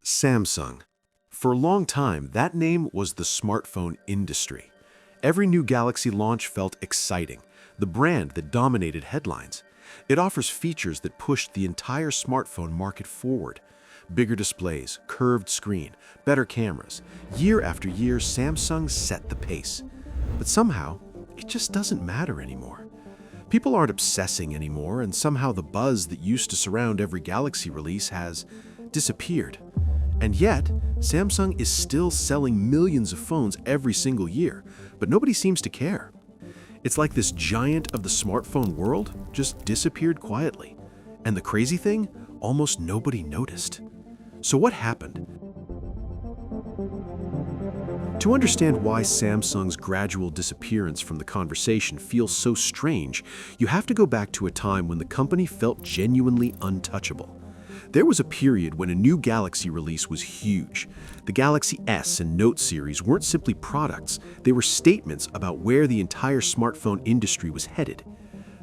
Samsung. For a long time, that name was the smartphone industry. Every new Galaxy launch felt exciting, the brand that dominated headlines. It offers features that pushed the entire smartphone market forward. Bigger displays, curved screen, better cameras. Year after year, Samsung set the pace. But somehow, it just doesn't matter anymore. People aren't obsessing anymore, and somehow the buzz that used to surround every Galaxy release has disappeared. And yet, Samsung is still selling millions of phones every single year, but nobody seems to care. It's like this giant of the smartphone world just disappeared quietly. And the crazy thing, almost nobody noticed. So what happened? To understand why Samsung's gradual disappearance from the conversation feels so strange, you have to go back to a time when the company felt genuinely untouchable. There was a period when a new Galaxy release was huge. The Galaxy S and Note series weren't simply products, they were statements about where the entire smartphone industry was headed.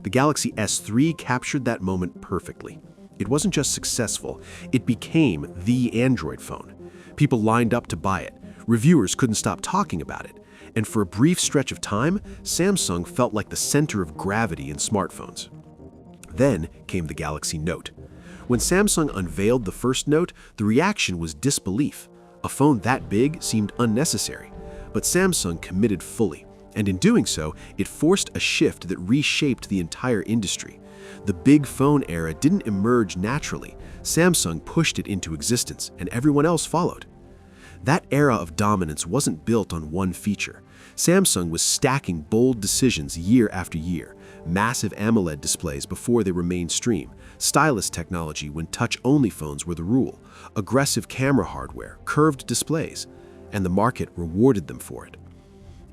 The Galaxy S3 captured that moment perfectly. It wasn't just successful, it became the Android phone. People lined up to buy it. Reviewers couldn't stop talking about it. And for a brief stretch of time, Samsung felt like the center of gravity in smartphones. Then came the Galaxy Note. When Samsung unveiled the first Note, the reaction was disbelief. A phone that big seemed unnecessary. But Samsung committed fully, and in doing so, it forced a shift that reshaped the entire industry. The big phone era didn't emerge naturally. Samsung pushed it into existence, and everyone else followed. That era of dominance wasn't built on one feature. Samsung was stacking bold decisions year after year. Massive AMOLED displays before they were mainstream, stylus technology when touch-only phones were the rule, aggressive camera hardware, curved displays, and the market rewarded them for it.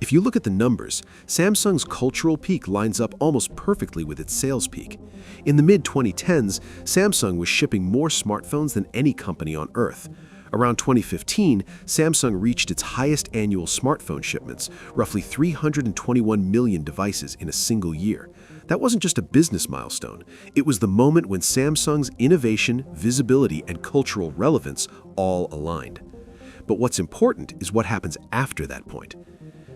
If you look at the numbers, Samsung's cultural peak lines up almost perfectly with its sales peak. In the mid-2010s, Samsung was shipping more smartphones than any company on Earth. Around 2015, Samsung reached its highest annual smartphone shipments, roughly 321 million devices in a single year. That wasn't just a business milestone. It was the moment when Samsung's innovation, visibility, and cultural relevance all aligned. But what's important is what happens after that point.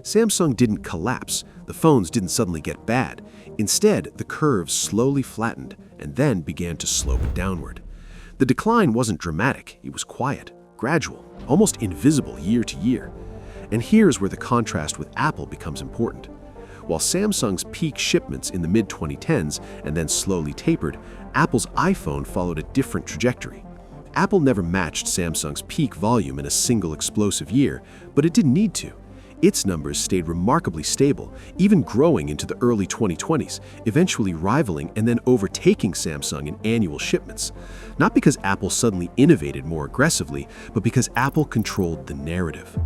Samsung didn't collapse. The phones didn't suddenly get bad. Instead, the curve slowly flattened and then began to slope downward. The decline wasn't dramatic. It was quiet, gradual, almost invisible year to year. And here's where the contrast with Apple becomes important. While Samsung's peak shipments in the mid-2010s and then slowly tapered, Apple's iPhone followed a different trajectory. Apple never matched Samsung's peak volume in a single explosive year, but it didn't need to. Its numbers stayed remarkably stable, even growing into the early 2020s, eventually rivaling and then overtaking Samsung in annual shipments. Not because Apple suddenly innovated more aggressively, but because Apple controlled the narrative.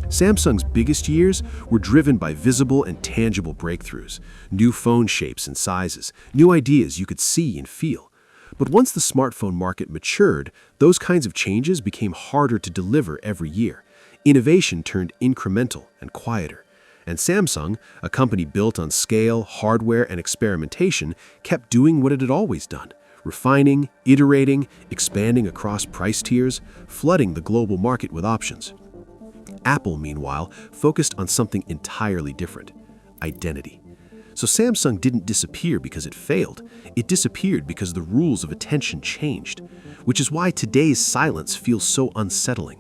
Samsung's biggest years were driven by visible and tangible breakthroughs, new phone shapes and sizes, new ideas you could see and feel. But once the smartphone market matured, those kinds of changes became harder to deliver every year. Innovation turned incremental and quieter. And Samsung, a company built on scale, hardware, and experimentation, kept doing what it had always done, refining, iterating, expanding across price tiers, flooding the global market with options. Apple, meanwhile, focused on something entirely different: identity. So Samsung didn't disappear because it failed. It disappeared because the rules of attention changed, which is why today's silence feels so unsettling.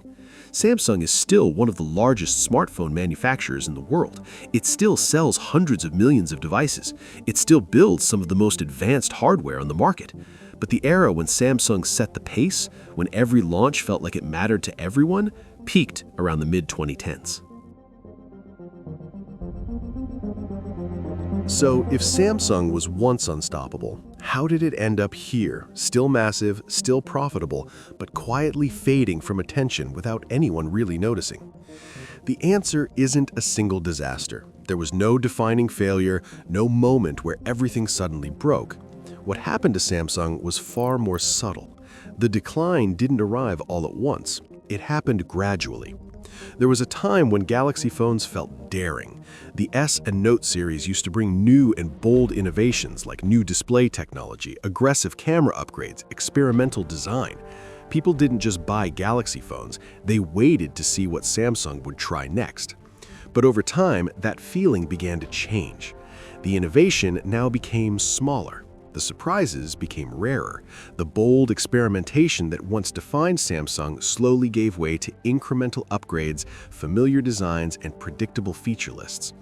Samsung is still one of the largest smartphone manufacturers in the world. It still sells hundreds of millions of devices. It still builds some of the most advanced hardware on the market. But the era when Samsung set the pace, when every launch felt like it mattered to everyone, peaked around the mid-2010s. So, if Samsung was once unstoppable, how did it end up here, still massive, still profitable, but quietly fading from attention without anyone really noticing? The answer isn't a single disaster. There was no defining failure, no moment where everything suddenly broke. What happened to Samsung was far more subtle. The decline didn't arrive all at once. It happened gradually. There was a time when Galaxy phones felt daring. The S and Note series used to bring new and bold innovations like new display technology, aggressive camera upgrades, experimental design. People didn't just buy Galaxy phones, they waited to see what Samsung would try next. But over time, that feeling began to change. The innovation now became smaller. The surprises became rarer. The bold experimentation that once defined Samsung slowly gave way to incremental upgrades, familiar designs, and predictable feature lists.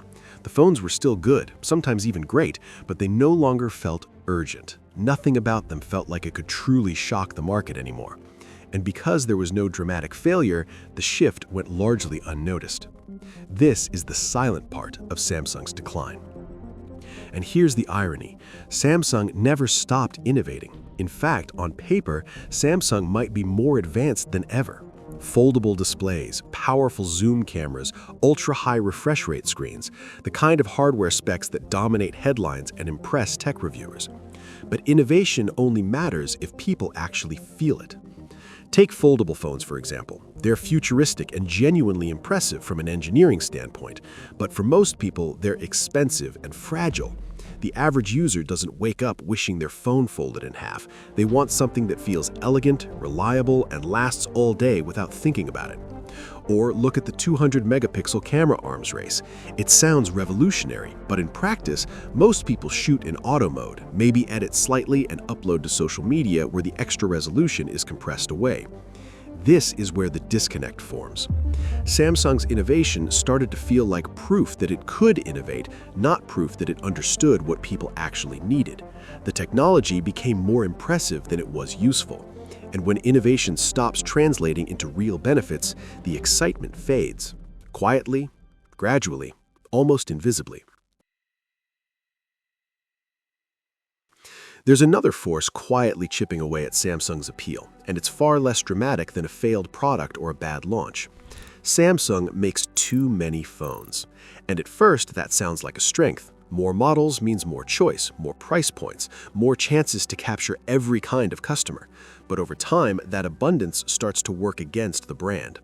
The phones were still good, sometimes even great, but they no longer felt urgent. Nothing about them felt like it could truly shock the market anymore. And because there was no dramatic failure, the shift went largely unnoticed. This is the silent part of Samsung's decline. And here's the irony. Samsung never stopped innovating. In fact, on paper, Samsung might be more advanced than ever. Foldable displays, powerful zoom cameras, ultra-high refresh rate screens, the kind of hardware specs that dominate headlines and impress tech reviewers. But innovation only matters if people actually feel it. Take foldable phones, for example. They're futuristic and genuinely impressive from an engineering standpoint, but for most people, they're expensive and fragile. The average user doesn't wake up wishing their phone folded in half. They want something that feels elegant, reliable, and lasts all day without thinking about it. Or look at the 200-megapixel camera arms race. It sounds revolutionary, but in practice, most people shoot in auto mode, maybe edit slightly and upload to social media where the extra resolution is compressed away. This is where the disconnect forms. Samsung's innovation started to feel like proof that it could innovate, not proof that it understood what people actually needed. The technology became more impressive than it was useful. And when innovation stops translating into real benefits, the excitement fades. Quietly, gradually, almost invisibly. There's another force quietly chipping away at Samsung's appeal, and it's far less dramatic than a failed product or a bad launch. Samsung makes too many phones. And at first, that sounds like a strength. More models means more choice, more price points, more chances to capture every kind of customer. But over time, that abundance starts to work against the brand.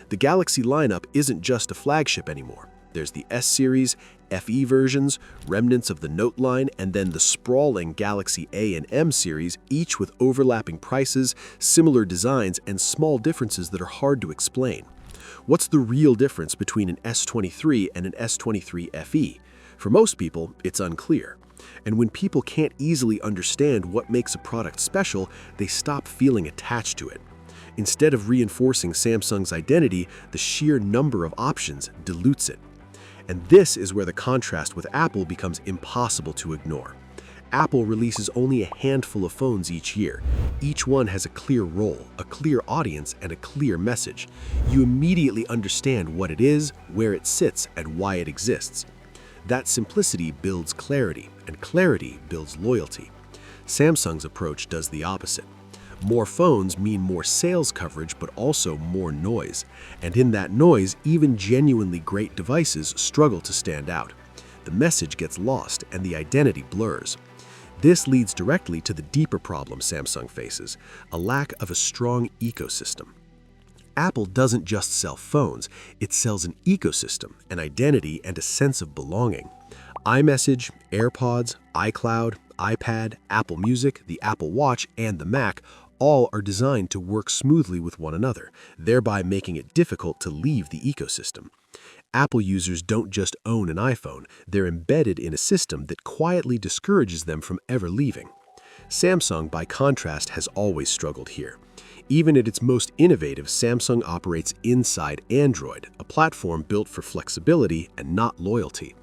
The Galaxy lineup isn't just a flagship anymore. There's the S series, FE versions, remnants of the Note line, and then the sprawling Galaxy A and M series, each with overlapping prices, similar designs, and small differences that are hard to explain. What's the real difference between an S23 and an S23 FE? For most people, it's unclear. And when people can't easily understand what makes a product special, they stop feeling attached to it. Instead of reinforcing Samsung's identity, the sheer number of options dilutes it. And this is where the contrast with Apple becomes impossible to ignore. Apple releases only a handful of phones each year. Each one has a clear role, a clear audience, and a clear message. You immediately understand what it is, where it sits, and why it exists. That simplicity builds clarity, and clarity builds loyalty. Samsung's approach does the opposite. More phones mean more sales coverage, but also more noise. And in that noise, even genuinely great devices struggle to stand out. The message gets lost, and the identity blurs. This leads directly to the deeper problem Samsung faces, a lack of a strong ecosystem. Apple doesn't just sell phones, it sells an ecosystem, an identity, and a sense of belonging. iMessage, AirPods, iCloud, iPad, Apple Music, the Apple Watch, and the Mac all are designed to work smoothly with one another, thereby making it difficult to leave the ecosystem. Apple users don't just own an iPhone, they're embedded in a system that quietly discourages them from ever leaving. Samsung, by contrast, has always struggled here. Even at its most innovative, Samsung operates inside Android, a platform built for flexibility and not loyalty.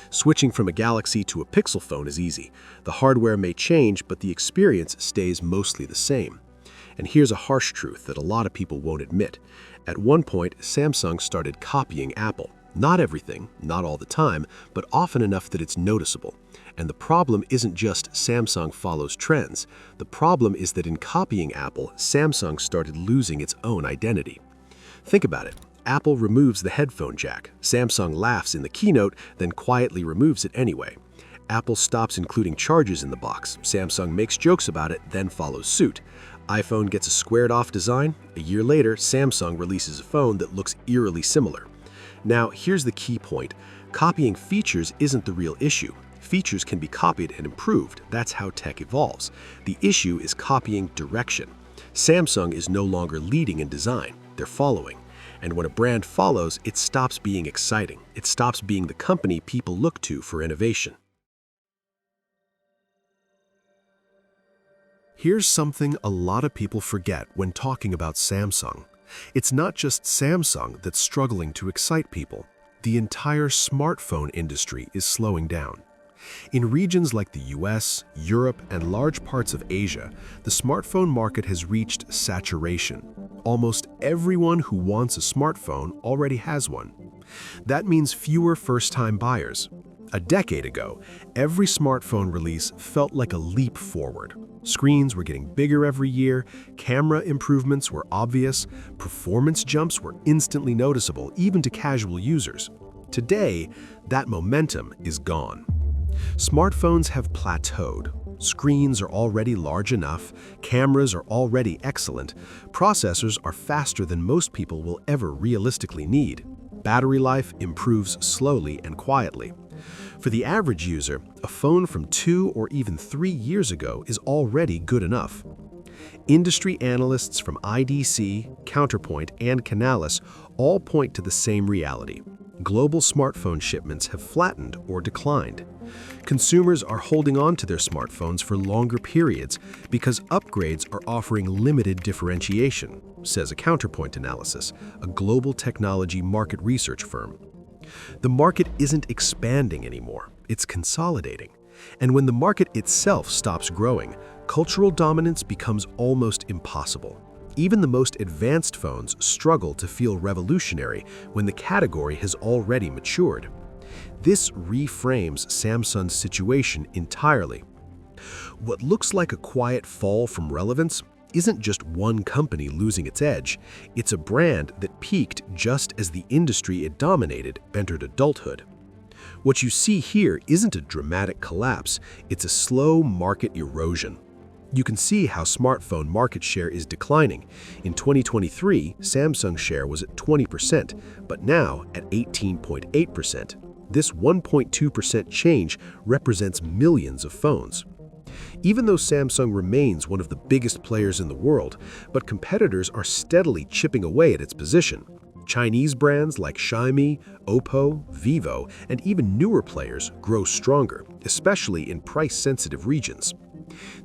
Switching from a Galaxy to a Pixel phone is easy. The hardware may change, but the experience stays mostly the same. And here's a harsh truth that a lot of people won't admit. At one point, Samsung started copying Apple. Not everything, not all the time, but often enough that it's noticeable. And the problem isn't just Samsung follows trends. The problem is that in copying Apple, Samsung started losing its own identity. Think about it. Apple removes the headphone jack. Samsung laughs in the keynote, then quietly removes it anyway. Apple stops including chargers in the box. Samsung makes jokes about it, then follows suit. iPhone gets a squared-off design. A year later, Samsung releases a phone that looks eerily similar. Now, here's the key point. Copying features isn't the real issue. Features can be copied and improved. That's how tech evolves. The issue is copying direction. Samsung is no longer leading in design, they're following. And when a brand follows, it stops being exciting. It stops being the company people look to for innovation. Here's something a lot of people forget when talking about Samsung. It's not just Samsung that's struggling to excite people. The entire smartphone industry is slowing down. In regions like the US, Europe, and large parts of Asia, the smartphone market has reached saturation. Almost everyone who wants a smartphone already has one. That means fewer first-time buyers. A decade ago, every smartphone release felt like a leap forward. Screens were getting bigger every year, camera improvements were obvious, performance jumps were instantly noticeable even to casual users. Today, that momentum is gone. Smartphones have plateaued. Screens are already large enough, cameras are already excellent, processors are faster than most people will ever realistically need. Battery life improves slowly and quietly. For the average user, a phone from 2 or even 3 years ago is already good enough. Industry analysts from IDC, Counterpoint, and Canalys all point to the same reality. Global smartphone shipments have flattened or declined. Consumers are holding on to their smartphones for longer periods because upgrades are offering limited differentiation, says a Counterpoint analysis, a global technology market research firm. The market isn't expanding anymore, it's consolidating. And when the market itself stops growing, cultural dominance becomes almost impossible. Even the most advanced phones struggle to feel revolutionary when the category has already matured. This reframes Samsung's situation entirely. What looks like a quiet fall from relevance isn't just one company losing its edge, it's a brand that peaked just as the industry it dominated entered adulthood. What you see here isn't a dramatic collapse, it's a slow market erosion. You can see how smartphone market share is declining. In 2023, Samsung's share was at 20%, but now at 18.8%. This 1.2% change represents millions of phones. Even though Samsung remains one of the biggest players in the world, but competitors are steadily chipping away at its position. Chinese brands like Xiaomi, Oppo, Vivo, and even newer players grow stronger, especially in price-sensitive regions.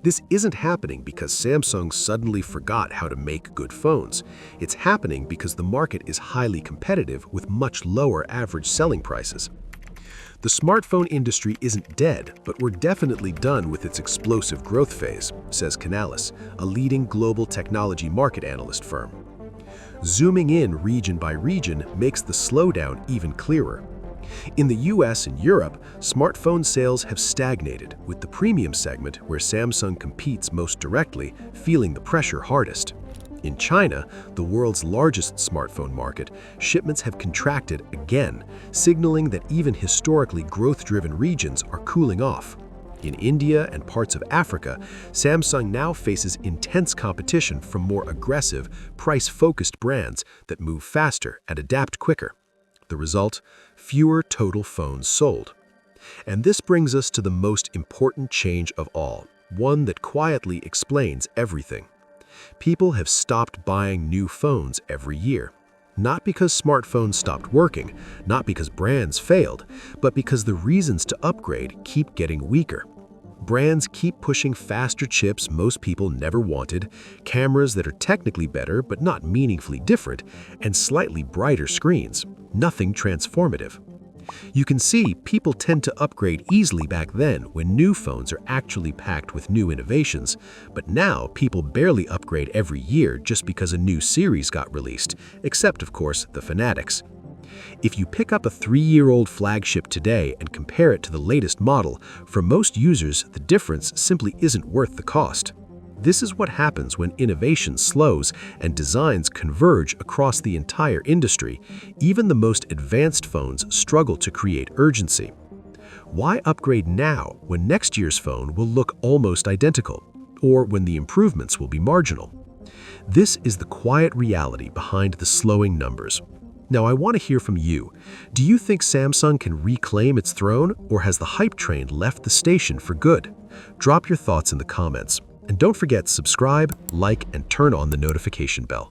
This isn't happening because Samsung suddenly forgot how to make good phones. It's happening because the market is highly competitive with much lower average selling prices. The smartphone industry isn't dead, but we're definitely done with its explosive growth phase, says Canalys, a leading global technology market analyst firm. Zooming in region by region makes the slowdown even clearer. In the US and Europe, smartphone sales have stagnated, with the premium segment, where Samsung competes most directly, feeling the pressure hardest. In China, the world's largest smartphone market, shipments have contracted again, signaling that even historically growth-driven regions are cooling off. In India and parts of Africa, Samsung now faces intense competition from more aggressive, price-focused brands that move faster and adapt quicker. The result? Fewer total phones sold. And this brings us to the most important change of all, one that quietly explains everything. People have stopped buying new phones every year. Not because smartphones stopped working, not because brands failed, but because the reasons to upgrade keep getting weaker. Brands keep pushing faster chips most people never wanted, cameras that are technically better but not meaningfully different, and slightly brighter screens. Nothing transformative. You can see people tend to upgrade easily back then when new phones are actually packed with new innovations, but now people barely upgrade every year just because a new series got released, except of course the fanatics. If you pick up a 3-year-old flagship today and compare it to the latest model, for most users the difference simply isn't worth the cost. This is what happens when innovation slows and designs converge across the entire industry. Even the most advanced phones struggle to create urgency. Why upgrade now when next year's phone will look almost identical, or when the improvements will be marginal? This is the quiet reality behind the slowing numbers. Now, I want to hear from you. Do you think Samsung can reclaim its throne, or has the hype train left the station for good? Drop your thoughts in the comments. And don't forget, subscribe, like, and turn on the notification bell.